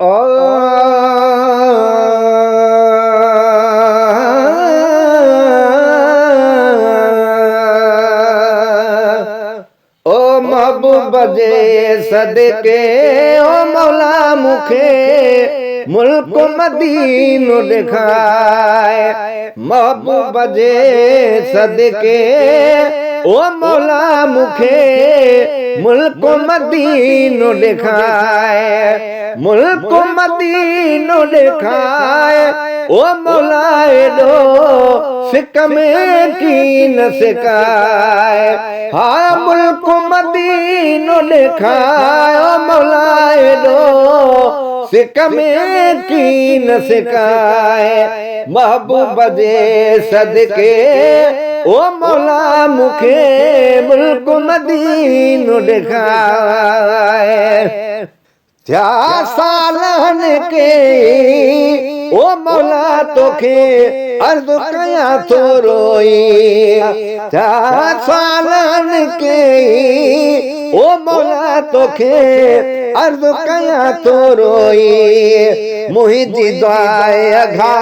ओ महबूब जे सदके ओ मौला मुखे मुल्क मदीनो दिखाए। महबूब जे सदके ओ मौला मुखे मुल्क मदीनो दिखाए। मुल्क मदीनो दिखाए ओ मौला एडो सिक में की न सिकाए। हाँ मुल्क मदीनो दिखाए ओ मौला एडो सिक में की न सिकाए। महबूब जे सदके ओ मौला मुखे मुल्क मदीनो दिखाए। क्या सालन के ओ मौला तोखे अर्ज कया तो रोई। क्या सालन के ओ मौला तोखे अर्ज कया तो रोई। मुहिंजी दुआए अघा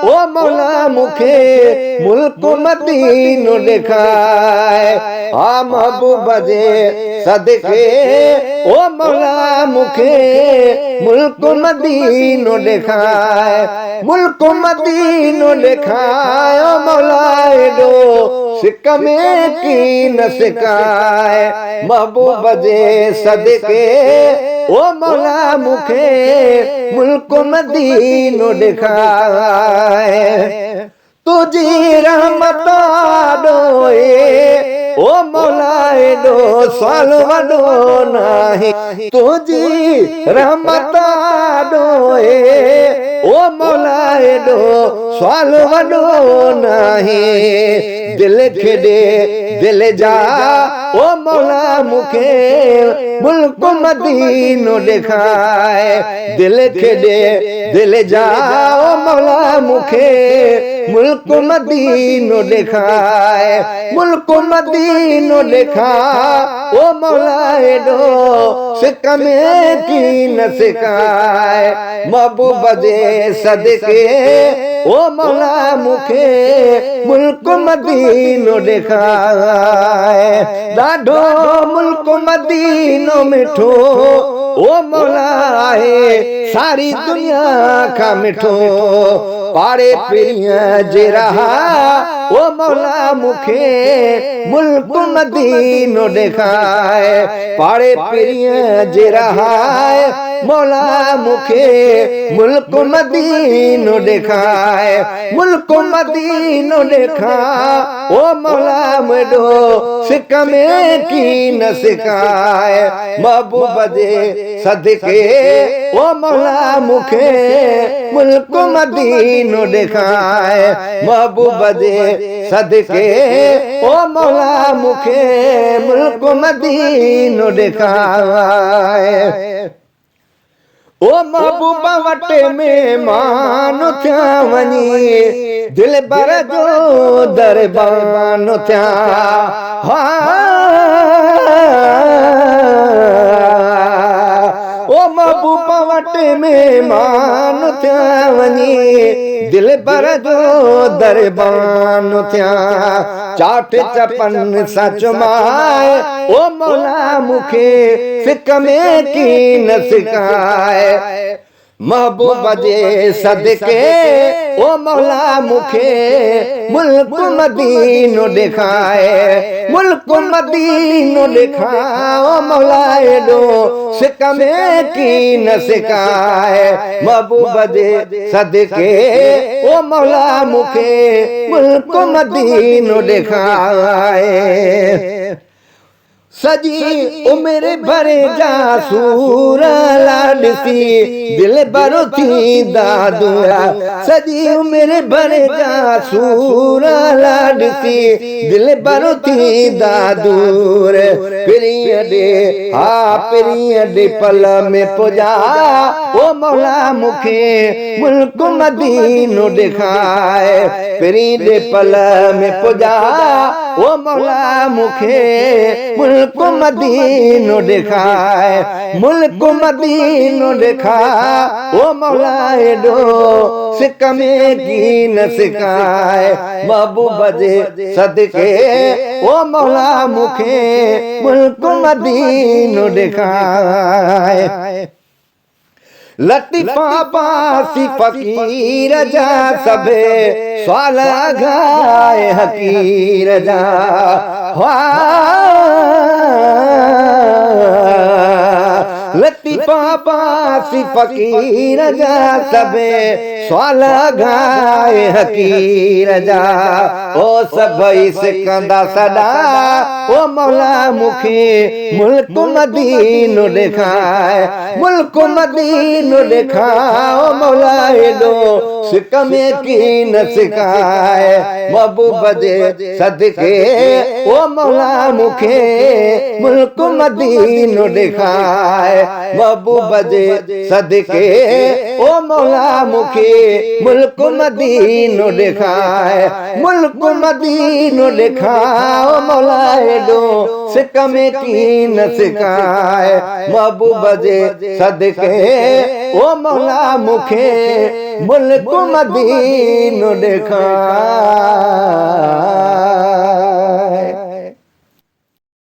ओ मौला मुखे मुल्क मदीनो दिखाए। आ महबूब जे सदके ओ मौला मुखे मुल्क मदीनो दिखाए। मुल्क मदीनो दिखाए ओ मौला एडो सिक में की न सिकाए। महबूब जे सदके ओ मौला मुखे मुल्क मदीनो दिखाए। तुझी रहमत डोए ओ मौला एडो साल वडो नाही। तुझी रहमत डोए ओ मौला एडो साल वडो नाही। दिल खेडे दिल जा ओ मौला मुखे मुल्क मदीनो दिखाए। दिल खेडे दिल जा ओ मौला मुखे मुल्क मदीनो दिखाए। मुल्क मदीनो दिखा ओ मौला एडो सिक में की न सिकाए। महबूब जे सदके ओ मौला मुखे मुल्क मदीनो दिखाए। ॾाढो मुल्क मदीनो मिठो ओ मौला आहे सारी दुनिया खां मिठो। पाड़े पिरीअ जे रहा ओ मौला मुखे मुल्क मदीनो दिखाए। पाड़े पिरीअ जे रहा मौला मुखे मुल्क मदीनो दिखाए। मुल्क मदीनो दिखा ओ मौला मेडो सिक में की न सिकाए। महबूब जे सदके ओ मौला मुखे मुल्क मदीनो दिखाए। महबूब जे सदके ओ मौला मुखे मुल्क मदीनो दिखाए। ओ महबूब वटे मेहमान थिया वञी दिल बर जो दरबान थिया। ओ महबूब वटे मेहमान थिया वञी दिल बर जो दरबान थिया। चाट चपन सच माए ओ मौला मुखे सिक में की न सिकाए। महबूब जे सदके ओ मौला मुखे मुल्क मदीनो दिखाए। मुल्क मदीनो दिखा ओ मौला एडो सिक में की न सिकाए। महबूब जे सदके ओ मौला मुखे मुल्क मदीनो दिखाए। सजी उम्र भरे जा सूर लाडसी दिल भरो थी दादुआ। सजी उम्र भरे जा सूर लाडसी दिल भरो थी दादूर। पिरीअ दे हा पिरीअ दे पल में पुजा ओ मौला मुखे मुल्क मदीनो दिखाए। पिरीअ दे पल में पुजा ओ मौला मुखे मुल्क मदीनो दिखाए, मुल्क मदीनो दिखा ओ मौला एडो सिक में की न सिकाए, महबूब जे सदके ओ मौला मुखे मुल्क मदीनो दिखाए। लतीफा पासी फकीर जा सबे सवाल घाए हकीर जा, लतीफा पासी फकीर जा सबे सवाल घाए हकीर जा, ओ सभई सिकंदा सदा ओ मौला मुखे मुल्क मदीनो दिखाए, मुल्क मदीनो दिखाओ मौला एडो सिक में की न सिकाए, महबूब जे सदके ओ मौला मुखे मुल्क मदीनो दिखाए, महबूब जे सदके ओ मौला मुखे मुल्क मदीनो दिखाए, मुल्क मदीनो दिखाओ मौला एडो सिक में की न सिकाए, महबूब जे सदके ओ मौला मुखे मुल्क मदीनो दिखाए।